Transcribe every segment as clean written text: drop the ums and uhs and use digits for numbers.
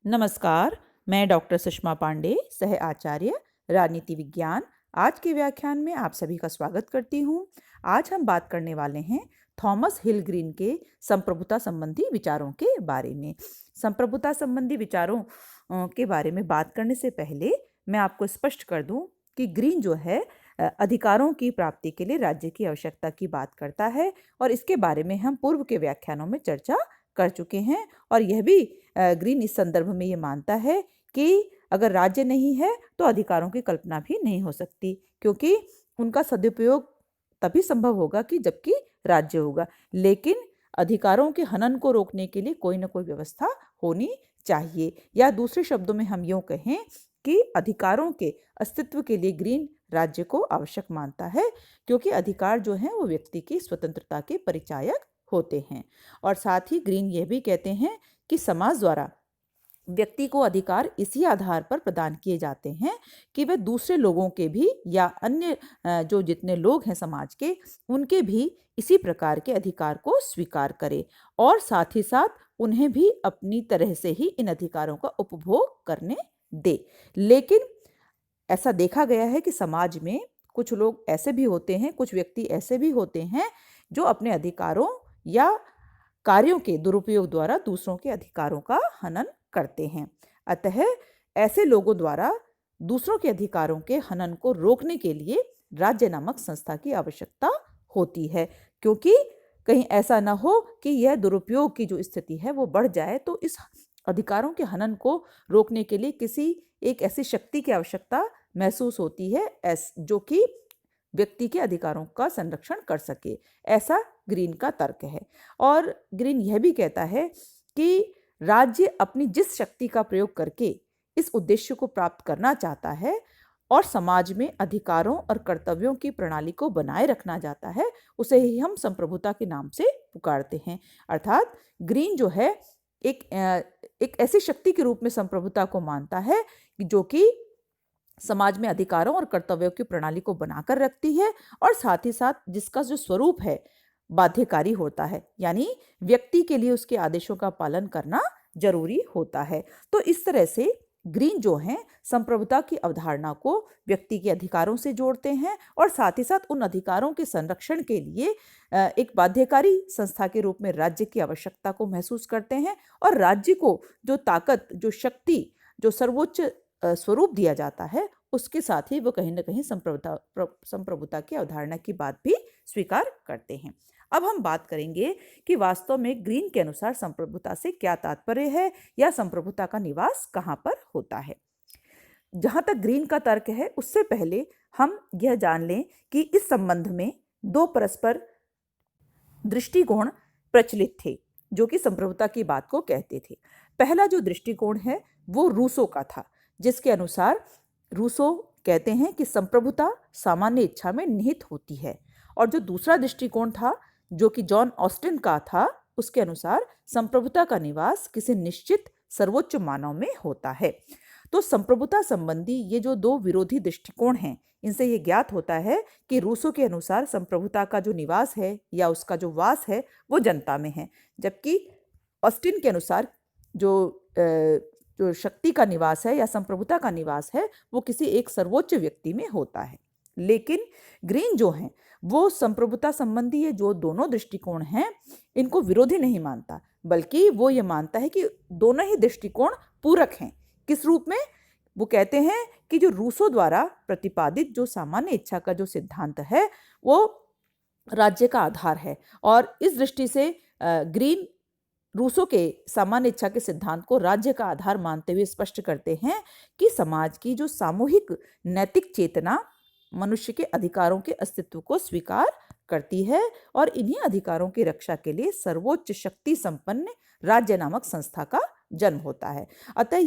नमस्कार, मैं डॉक्टर सुषमा पांडे, सह आचार्य राजनीति विज्ञान। आज के व्याख्यान में आप सभी का स्वागत करती हूँ। आज हम बात करने वाले हैं थॉमस हिल ग्रीन के संप्रभुता संबंधी विचारों के बारे में। संप्रभुता संबंधी विचारों के बारे में बात करने से पहले मैं आपको स्पष्ट कर दूं कि ग्रीन जो है अधिकारों की प्राप्ति के लिए राज्य की आवश्यकता की बात करता है और इसके बारे में हम पूर्व के व्याख्यानों में चर्चा कर चुके हैं। और यह भी ग्रीन इस संदर्भ में ये मानता है कि अगर राज्य नहीं है तो अधिकारों की कल्पना भी नहीं हो सकती, क्योंकि उनका सदुपयोग तभी संभव होगा कि जबकि राज्य होगा। लेकिन अधिकारों के हनन को रोकने के लिए कोई ना कोई व्यवस्था होनी चाहिए, या दूसरे शब्दों में हम यूं कहें कि अधिकारों के अस्तित्व के लिए ग्रीन राज्य को आवश्यक मानता है, क्योंकि अधिकार जो हैं वो व्यक्ति की स्वतंत्रता के परिचायक होते हैं। और साथ ही ग्रीन यह भी कहते हैं कि समाज द्वारा व्यक्ति को अधिकार इसी आधार पर प्रदान किए जाते हैं कि वह दूसरे लोगों के भी या अन्य जो जितने लोग हैं समाज के, उनके भी इसी प्रकार के अधिकार को स्वीकार करे और साथ ही साथ उन्हें भी अपनी तरह से ही इन अधिकारों का उपभोग करने दे। लेकिन ऐसा देखा गया है कि समाज में कुछ लोग ऐसे भी होते हैं, कुछ व्यक्ति ऐसे भी होते हैं जो अपने अधिकारों या कार्यों के दुरुपयोग द्वारा दूसरों के अधिकारों का हनन करते हैं। अतः ऐसे लोगों द्वारा दूसरों के अधिकारों के हनन को रोकने के लिए राज्य नामक संस्था की आवश्यकता होती है, क्योंकि कहीं ऐसा न हो कि यह दुरुपयोग की जो स्थिति है वो बढ़ जाए। तो इस अधिकारों के हनन को रोकने के लिए किसी एक ऐसी शक्ति की आवश्यकता महसूस होती है जो कि व्यक्ति के अधिकारों का संरक्षण कर सके। ऐसा ग्रीन का तर्क है। और ग्रीन यह भी कहता है कि राज्य अपनी जिस शक्ति का प्रयोग करके इस उद्देश्य को प्राप्त करना चाहता है और समाज में अधिकारों और कर्तव्यों की प्रणाली को बनाए रखना चाहता है, उसे ही हम संप्रभुता के नाम से पुकारते हैं। अर्थात ग्रीन जो है एक ऐसी शक्ति के रूप में संप्रभुता को मानता है जो कि समाज में अधिकारों और कर्तव्यों की प्रणाली को बनाकर रखती है और साथ ही साथ जिसका जो स्वरूप है बाध्यकारी होता है, यानी व्यक्ति के लिए उसके आदेशों का पालन करना जरूरी होता है। तो इस तरह से ग्रीन जो हैं संप्रभुता की अवधारणा को व्यक्ति के अधिकारों से जोड़ते हैं और साथ ही साथ उन अधिकारों के संरक्षण के लिए एक बाध्यकारी संस्था के रूप में राज्य की आवश्यकता को महसूस करते हैं। और राज्य को जो ताकत, जो शक्ति, जो सर्वोच्च स्वरूप दिया जाता है, उसके साथ ही वो कहीं ना कहीं संप्रभुता की अवधारणा की बात भी स्वीकार करते हैं। अब हम बात करेंगे कि वास्तव में ग्रीन के अनुसार संप्रभुता से क्या तात्पर्य है या संप्रभुता का निवास कहाँ पर होता है। जहाँ तक ग्रीन का तर्क है, उससे पहले हम यह जान लें कि इस संबंध में दो परस्पर दृष्टिकोण प्रचलित थे जो कि संप्रभुता की बात को कहते थे। पहला जो दृष्टिकोण है वो रूसो का था, जिसके अनुसार रूसो कहते हैं कि संप्रभुता सामान्य इच्छा में निहित होती है। और जो दूसरा दृष्टिकोण था जो कि जॉन ऑस्टिन का था, उसके अनुसार संप्रभुता का निवास किसी निश्चित सर्वोच्च मानव में होता है। तो संप्रभुता संबंधी ये जो दो विरोधी दृष्टिकोण हैं, इनसे ये ज्ञात होता है कि रूसो के अनुसार संप्रभुता का जो निवास है या उसका जो वास है वो जनता में है, जबकि ऑस्टिन के अनुसार जो शक्ति का निवास है या संप्रभुता का निवास है वो किसी एक सर्वोच्च व्यक्ति में होता है। लेकिन ग्रीन जो है वो संप्रभुता संबंधी ये जो दोनों दृष्टिकोण हैं इनको विरोधी नहीं मानता, बल्कि वो ये मानता है कि दोनों ही दृष्टिकोण पूरक हैं। किस रूप में? वो कहते हैं कि जो रूसो द्वारा प्रतिपादित जो सामान्य इच्छा का जो सिद्धांत है वो राज्य का आधार है, और इस दृष्टि से ग्रीन रूसो के सामान्य इच्छा के सिद्धांत को राज्य का आधार मानते हुए स्पष्ट करते हैं कि समाज की जो सामूहिक नैतिक चेतना मनुष्य के अधिकारों के अस्तित्व को स्वीकार करती है और इन्हीं अधिकारों की रक्षा के लिए सर्वोच्च शक्ति संपन्न राज्य नामक संस्था का जन्म होता है। अतः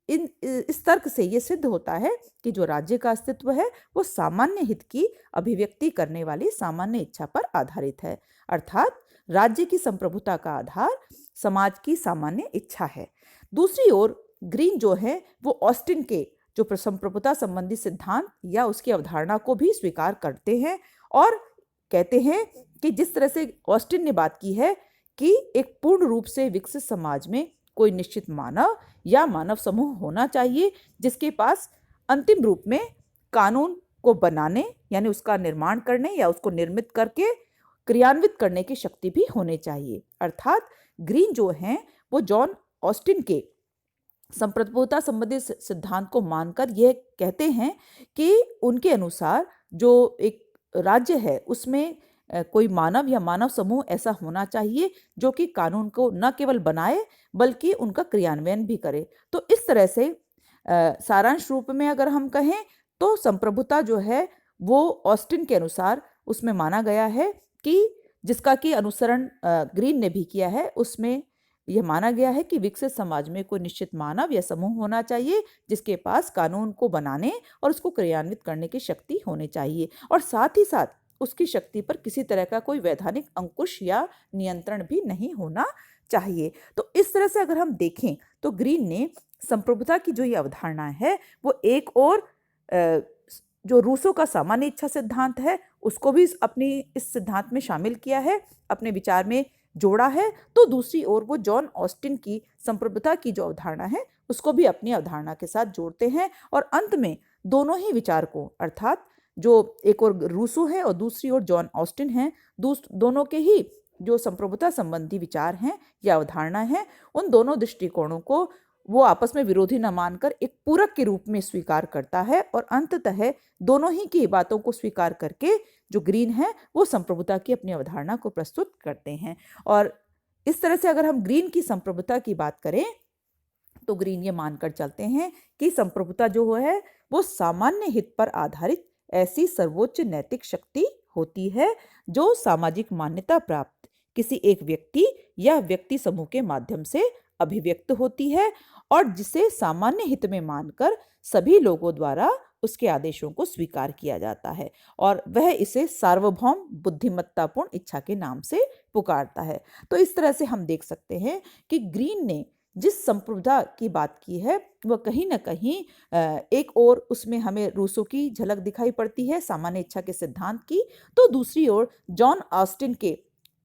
इस तर्क से ये सिद्ध होता है कि जो राज्य का अस्तित्व है वो सामान्य हित की अभिव्यक्ति करने वाली सामान्य इच्छा पर आधारित है। अर्थात राज्य की संप्रभुता का आधार समाज की सामान्य इच्छा है। दूसरी ओर ग्रीन जो है वो ऑस्टिन के जो संप्रभुता संबंधी सिद्धांत या उसकी अवधारणा को भी स्वीकार करते हैं और कहते हैं कि जिस तरह से ऑस्टिन ने बात की है कि एक पूर्ण रूप से विकसित समाज में कोई निश्चित मानव या मानव समूह होना चाहिए जिसके पास अंतिम रूप में कानून को बनाने यानी उसका निर्माण करने या उसको निर्मित करके क्रियान्वित करने की शक्ति भी होनी चाहिए। अर्थात ग्रीन जो हैं वो जॉन ऑस्टिन के संप्रभुता संबंधी सिद्धांत को मानकर यह कहते हैं कि उनके अनुसार जो एक राज्य है उसमें कोई मानव या मानव समूह ऐसा होना चाहिए जो कि कानून को न केवल बनाए बल्कि उनका क्रियान्वयन भी करे। तो इस तरह से सारांश रूप में अगर हम कहें तो संप्रभुता जो है वो ऑस्टिन के अनुसार उसमें माना गया है कि जिसका कि अनुसरण ग्रीन ने भी किया है, उसमें यह माना गया है कि विकसित समाज में कोई निश्चित मानव या समूह होना चाहिए जिसके पास कानून को बनाने और उसको क्रियान्वित करने की शक्ति होनी चाहिए और साथ ही साथ उसकी शक्ति पर किसी तरह का कोई वैधानिक अंकुश या नियंत्रण भी नहीं होना चाहिए। तो इस तरह से अगर हम देखें तो ग्रीन ने संप्रभुता की जो ये अवधारणा है वो एक और जो रूसो का सामान्य इच्छा सिद्धांत है उसको भी अपनी इस सिद्धांत में शामिल किया है, अपने विचार में जोड़ा है। तो दूसरी ओर वो जॉन ऑस्टिन की संप्रभुता की जो अवधारणा है उसको भी अपनी अवधारणा के साथ जोड़ते हैं और अंत में दोनों ही विचारकों अर्थात जो एक और रूसो है और दूसरी ओर जॉन ऑस्टिन है, दोनों के ही जो संप्रभुता संबंधी विचार हैं या अवधारणा है, उन दोनों दृष्टिकोणों को वो आपस में विरोधी न मानकर एक पूरक के रूप में स्वीकार करता है और अंततः दोनों ही की बातों को स्वीकार करके जो ग्रीन है वो संप्रभुता की अपनी अवधारणा को प्रस्तुत करते हैं। और इस तरह से अगर हम ग्रीन की संप्रभुता की बात करें तो ग्रीन ये मानकर चलते हैं कि संप्रभुता जो है वो सामान्य हित पर आधारित ऐसी सर्वोच्च नैतिक शक्ति होती है जो सामाजिक मान्यता प्राप्त किसी एक व्यक्ति या व्यक्ति समूह के माध्यम से अभिव्यक्त होती है और जिसे सामान्य हित में मानकर सभी लोगों द्वारा उसके आदेशों को स्वीकार किया जाता है और वह इसे सार्वभौम बुद्धिमत्तापूर्ण इच्छा के नाम से पुकारता है। तो इस तरह से हम देख सकते हैं कि ग्रीन ने जिस संप्रभुता की बात की है वह कहीं ना कहीं एक ओर उसमें हमें रूसो की झलक दिखाई पड़ती है सामान्य इच्छा के सिद्धांत की, तो दूसरी ओर जॉन ऑस्टिन के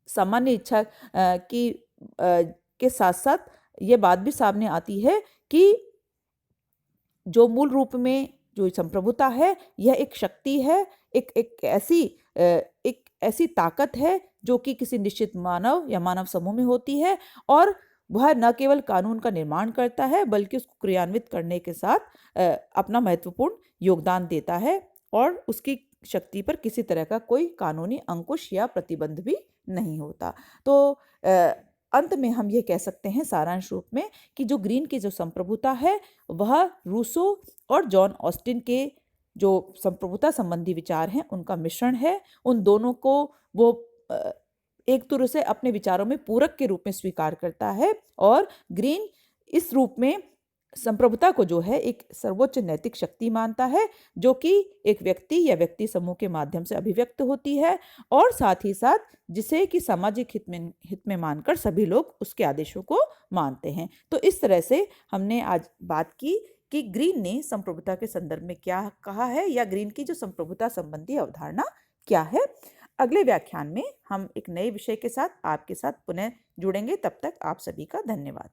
सामान्य इच्छा की के साथ साथ ये बात भी सामने आती है कि जो मूल रूप में जो संप्रभुता है यह एक शक्ति है, एक ऐसी ताकत है जो कि किसी निश्चित मानव या मानव समूह में होती है और वह न केवल कानून का निर्माण करता है बल्कि उसको क्रियान्वित करने के साथ अपना महत्वपूर्ण योगदान देता है और उसकी शक्ति पर किसी तरह का कोई कानूनी अंकुश या प्रतिबंध भी नहीं होता। तो अंत में हम ये कह सकते हैं सारांश रूप में कि जो ग्रीन की जो संप्रभुता है वह रूसो और जॉन ऑस्टिन के जो संप्रभुता संबंधी विचार हैं उनका मिश्रण है। उन दोनों को वो एक तरह से अपने विचारों में पूरक के रूप में स्वीकार करता है और ग्रीन इस रूप में संप्रभुता को जो है एक सर्वोच्च नैतिक शक्ति मानता है जो कि एक व्यक्ति या व्यक्ति समूह के माध्यम से अभिव्यक्त होती है और साथ ही साथ जिसे कि सामाजिक हित में मानकर सभी लोग उसके आदेशों को मानते हैं। तो इस तरह से हमने आज बात की कि ग्रीन ने संप्रभुता के संदर्भ में क्या कहा है या ग्रीन की जो संप्रभुता संबंधी अवधारणा क्या है। अगले व्याख्यान में हम एक नए विषय के साथ आपके साथ पुनः जुड़ेंगे। तब तक आप सभी का धन्यवाद।